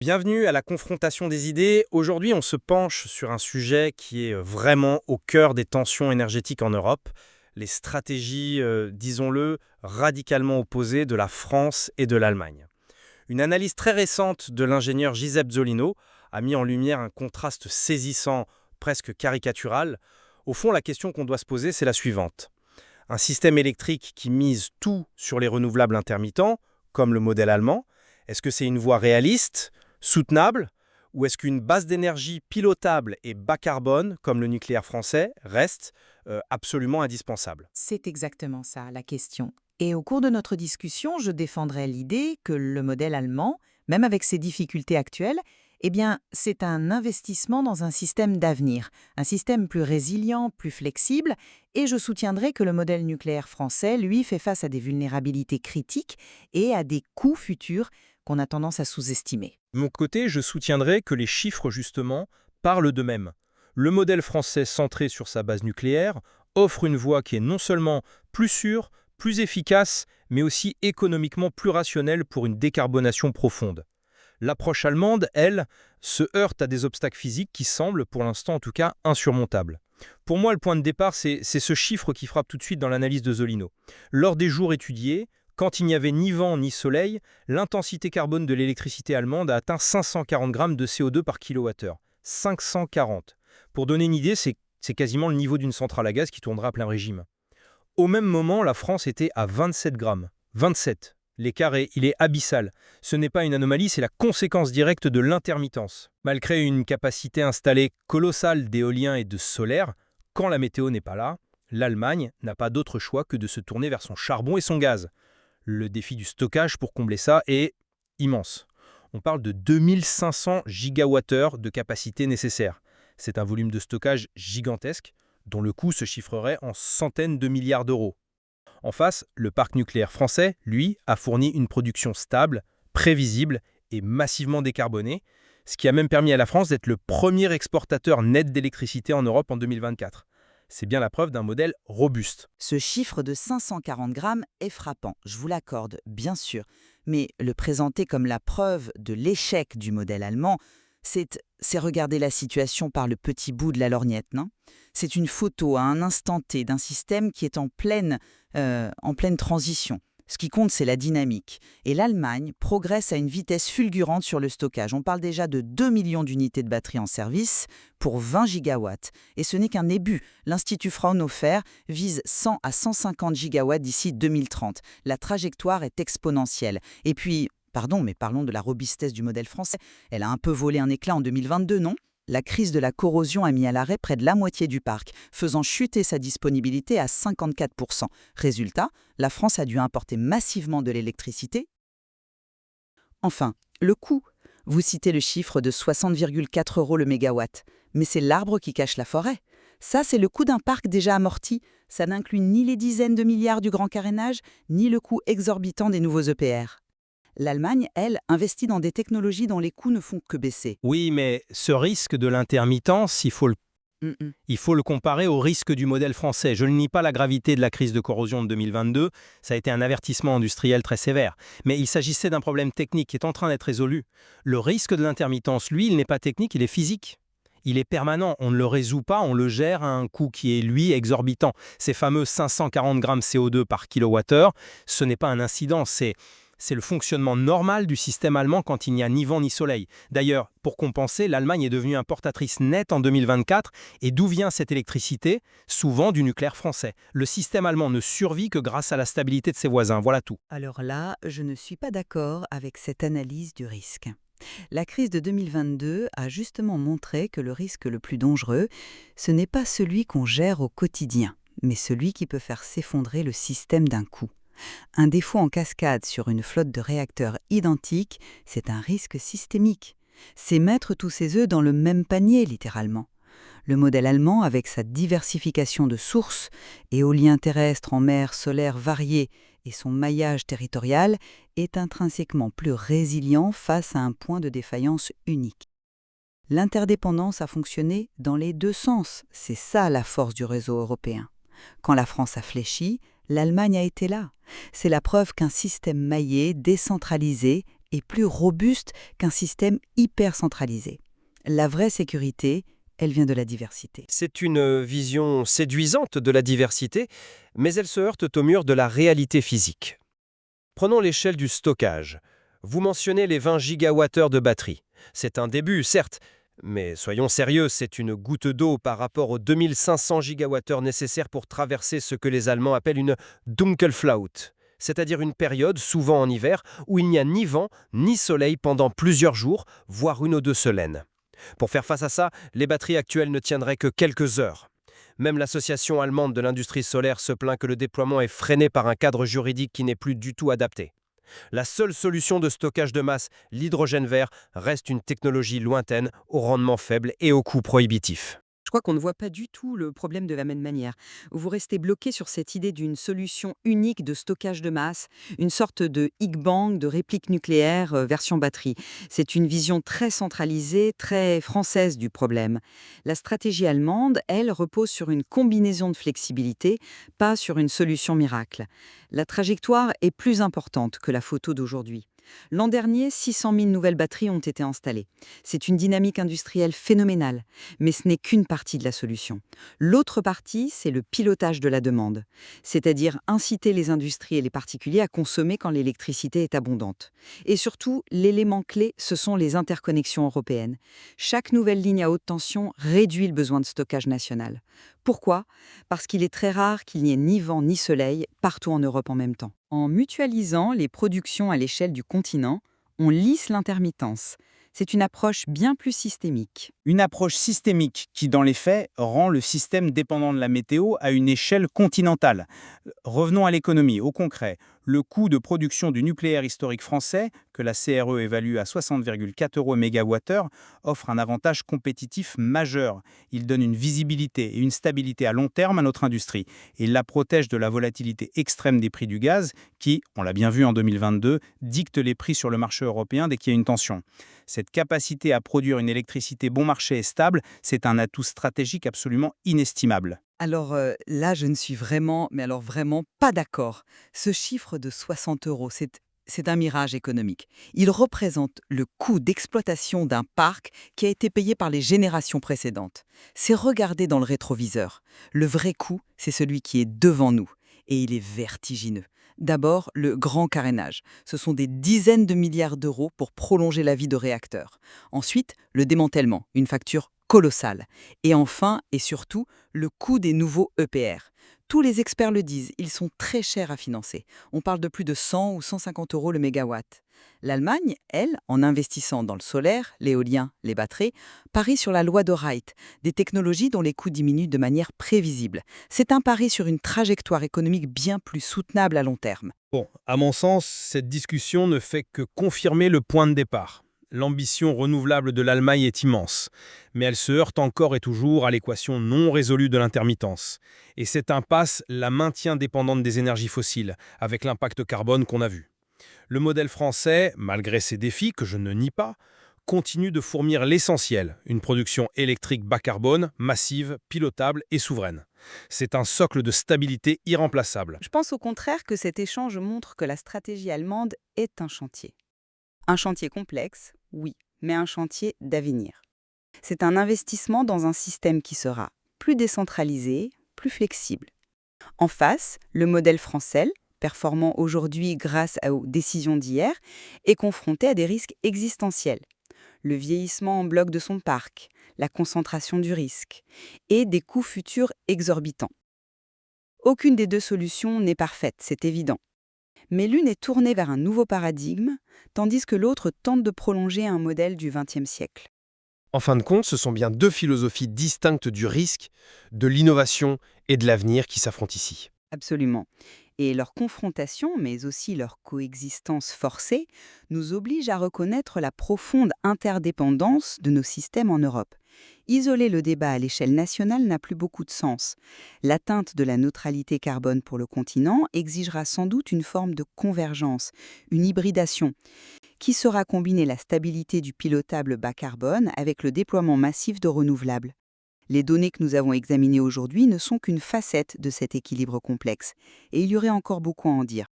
Bienvenue à la confrontation des idées. Aujourd'hui, on se penche sur un sujet qui est vraiment au cœur des tensions énergétiques en Europe, les stratégies, disons-le, radicalement opposées de la France et de l'Allemagne. Une analyse très récente de l'ingénieur Giuseppe Zolino a mis en lumière un contraste saisissant, presque caricatural. Au fond, la question qu'on doit se poser, c'est la suivante. Un système électrique qui mise tout sur les renouvelables intermittents, comme le modèle allemand, est-ce que c'est une voie réaliste, soutenable, ou est-ce qu'une base d'énergie pilotable et bas carbone, comme le nucléaire français, reste absolument indispensable? C'est exactement ça, la question. Et au cours de notre discussion, je défendrai l'idée que le modèle allemand, même avec ses difficultés actuelles, eh bien, c'est un investissement dans un système d'avenir, un système plus résilient, plus flexible, et je soutiendrai que le modèle nucléaire français, lui, fait face à des vulnérabilités critiques et à des coûts futurs qu'on a tendance à sous-estimer. De mon côté, je soutiendrai que les chiffres, justement, parlent d'eux-mêmes. Le modèle français centré sur sa base nucléaire offre une voie qui est non seulement plus sûre, plus efficace, mais aussi économiquement plus rationnelle pour une décarbonation profonde. L'approche allemande, elle, se heurte à des obstacles physiques qui semblent, pour l'instant en tout cas, insurmontables. Pour moi, le point de départ, c'est ce chiffre qui frappe tout de suite dans l'analyse de Zolino. Lors des jours étudiés, quand il n'y avait ni vent ni soleil, l'intensité carbone de l'électricité allemande a atteint 540 grammes de CO2 par kilowattheure. 540. Pour donner une idée, c'est quasiment le niveau d'une centrale à gaz qui tournera à plein régime. Au même moment, la France était à 27 grammes. 27. L'écart il est abyssal. Ce n'est pas une anomalie, c'est la conséquence directe de l'intermittence. Malgré une capacité installée colossale d'éolien et de solaire, quand la météo n'est pas là, l'Allemagne n'a pas d'autre choix que de se tourner vers son charbon et son gaz. Le défi du stockage pour combler ça est immense. On parle de 2500 gigawattheures de capacité nécessaire. C'est un volume de stockage gigantesque, dont le coût se chiffrerait en centaines de milliards d'euros. En face, le parc nucléaire français, lui, a fourni une production stable, prévisible et massivement décarbonée, ce qui a même permis à la France d'être le premier exportateur net d'électricité en Europe en 2024. C'est bien la preuve d'un modèle robuste. Ce chiffre de 540 grammes est frappant, je vous l'accorde, bien sûr. Mais le présenter comme la preuve de l'échec du modèle allemand, c'est regarder la situation par le petit bout de la lorgnette, non? C'est une photo à un instant T d'un système qui est en pleine transition. Ce qui compte, c'est la dynamique. Et l'Allemagne progresse à une vitesse fulgurante sur le stockage. On parle déjà de 2 millions d'unités de batterie en service pour 20 gigawatts. Et ce n'est qu'un début. L'Institut Fraunhofer vise 100 à 150 gigawatts d'ici 2030. La trajectoire est exponentielle. Et puis, pardon, mais parlons de la robustesse du modèle français. Elle a un peu volé un éclat en 2022, non? La crise de la corrosion a mis à l'arrêt près de la moitié du parc, faisant chuter sa disponibilité à 54%. Résultat, la France a dû importer massivement de l'électricité. Enfin, le coût. Vous citez le chiffre de 60,4 € le mégawatt. Mais c'est l'arbre qui cache la forêt. Ça, c'est le coût d'un parc déjà amorti. Ça n'inclut ni les dizaines de milliards du grand carénage, ni le coût exorbitant des nouveaux EPR. L'Allemagne, elle, investit dans des technologies dont les coûts ne font que baisser. Oui, mais ce risque de l'intermittence, Mm. il faut le comparer au risque du modèle français. Je ne nie pas la gravité de la crise de corrosion de 2022, ça a été un avertissement industriel très sévère. Mais il s'agissait d'un problème technique qui est en train d'être résolu. Le risque de l'intermittence, lui, il n'est pas technique, il est physique. Il est permanent, on ne le résout pas, on le gère à un coût qui est, lui, exorbitant. Ces fameux 540 grammes CO2 par kilowattheure, ce n'est pas un incident, c'est le fonctionnement normal du système allemand quand il n'y a ni vent ni soleil. D'ailleurs, pour compenser, l'Allemagne est devenue importatrice nette en 2024. Et d'où vient cette électricité? Souvent du nucléaire français. Le système allemand ne survit que grâce à la stabilité de ses voisins. Voilà tout. Alors là, je ne suis pas d'accord avec cette analyse du risque. La crise de 2022 a justement montré que le risque le plus dangereux, ce n'est pas celui qu'on gère au quotidien, mais celui qui peut faire s'effondrer le système d'un coup. Un défaut en cascade sur une flotte de réacteurs identiques, c'est un risque systémique. C'est mettre tous ses œufs dans le même panier, littéralement. Le modèle allemand, avec sa diversification de sources, éolien terrestre en mer, solaire varié et son maillage territorial, est intrinsèquement plus résilient face à un point de défaillance unique. L'interdépendance a fonctionné dans les deux sens. C'est ça la force du réseau européen. Quand la France a fléchi, l'Allemagne a été là. C'est la preuve qu'un système maillé, décentralisé, et plus robuste qu'un système hyper centralisé. La vraie sécurité, elle vient de la diversité. C'est une vision séduisante de la diversité, mais elle se heurte au mur de la réalité physique. Prenons l'échelle du stockage. Vous mentionnez les 20 gigawattheures de batterie. C'est un début, certes, mais soyons sérieux, c'est une goutte d'eau par rapport aux 2500 gigawattheures nécessaires pour traverser ce que les Allemands appellent une Dunkelflaut, c'est-à-dire une période, souvent en hiver, où il n'y a ni vent ni soleil pendant plusieurs jours, voire une ou deux semaines. Pour faire face à ça, les batteries actuelles ne tiendraient que quelques heures. Même l'association allemande de l'industrie solaire se plaint que le déploiement est freiné par un cadre juridique qui n'est plus du tout adapté. La seule solution de stockage de masse, l'hydrogène vert, reste une technologie lointaine, au rendement faible et au coût prohibitif. Je crois qu'on ne voit pas du tout le problème de la même manière. Vous restez bloqué sur cette idée d'une solution unique de stockage de masse, une sorte de Big Bang, de réplique nucléaire version batterie. C'est une vision très centralisée, très française du problème. La stratégie allemande, elle, repose sur une combinaison de flexibilité, pas sur une solution miracle. La trajectoire est plus importante que la photo d'aujourd'hui. L'an dernier, 600 000 nouvelles batteries ont été installées. C'est une dynamique industrielle phénoménale, mais ce n'est qu'une partie de la solution. L'autre partie, c'est le pilotage de la demande, c'est-à-dire inciter les industries et les particuliers à consommer quand l'électricité est abondante. Et surtout, l'élément clé, ce sont les interconnexions européennes. Chaque nouvelle ligne à haute tension réduit le besoin de stockage national. Pourquoi ? Parce qu'il est très rare qu'il n'y ait ni vent ni soleil partout en Europe en même temps. En mutualisant les productions à l'échelle du continent, on lisse l'intermittence. C'est une approche bien plus systémique. Une approche systémique qui, dans les faits, rend le système dépendant de la météo à une échelle continentale. Revenons à l'économie, au concret. Le coût de production du nucléaire historique français, que la CRE évalue à 60,4 € mégawattheure, offre un avantage compétitif majeur. Il donne une visibilité et une stabilité à long terme à notre industrie. Et il la protège de la volatilité extrême des prix du gaz qui, on l'a bien vu en 2022, dicte les prix sur le marché européen dès qu'il y a une tension. Cette capacité à produire une électricité bon marché et stable, c'est un atout stratégique absolument inestimable. Alors là, je ne suis vraiment, mais alors vraiment pas d'accord. Ce chiffre de 60 €, c'est un mirage économique. Il représente le coût d'exploitation d'un parc qui a été payé par les générations précédentes. C'est regarder dans le rétroviseur. Le vrai coût, c'est celui qui est devant nous. Et il est vertigineux. D'abord, le grand carénage. Ce sont des dizaines de milliards d'euros pour prolonger la vie de réacteurs. Ensuite, le démantèlement, une facture colossale. Et enfin, et surtout, le coût des nouveaux EPR. Tous les experts le disent, ils sont très chers à financer. On parle de plus de 100 ou 150 € le mégawatt. L'Allemagne, elle, en investissant dans le solaire, l'éolien, les batteries, parie sur la loi de Wright, des technologies dont les coûts diminuent de manière prévisible. C'est un pari sur une trajectoire économique bien plus soutenable à long terme. Bon, à mon sens, cette discussion ne fait que confirmer le point de départ. L'ambition renouvelable de l'Allemagne est immense, mais elle se heurte encore et toujours à l'équation non résolue de l'intermittence. Et cette impasse la maintient dépendante des énergies fossiles, avec l'impact carbone qu'on a vu. Le modèle français, malgré ses défis que je ne nie pas, continue de fournir l'essentiel, une production électrique bas carbone, massive, pilotable et souveraine. C'est un socle de stabilité irremplaçable. Je pense au contraire que cet échange montre que la stratégie allemande est un chantier. Un chantier complexe, oui, mais un chantier d'avenir. C'est un investissement dans un système qui sera plus décentralisé, plus flexible. En face, le modèle français, performant aujourd'hui grâce aux décisions d'hier, est confronté à des risques existentiels. Le vieillissement en bloc de son parc, la concentration du risque et des coûts futurs exorbitants. Aucune des deux solutions n'est parfaite, c'est évident. Mais l'une est tournée vers un nouveau paradigme, tandis que l'autre tente de prolonger un modèle du XXe siècle. En fin de compte, ce sont bien deux philosophies distinctes du risque, de l'innovation et de l'avenir qui s'affrontent ici. Absolument. Et leur confrontation, mais aussi leur coexistence forcée, nous oblige à reconnaître la profonde interdépendance de nos systèmes en Europe. Isoler le débat à l'échelle nationale n'a plus beaucoup de sens. L'atteinte de la neutralité carbone pour le continent exigera sans doute une forme de convergence, une hybridation, qui saura combiner la stabilité du pilotable bas carbone avec le déploiement massif de renouvelables. Les données que nous avons examinées aujourd'hui ne sont qu'une facette de cet équilibre complexe, et il y aurait encore beaucoup à en dire.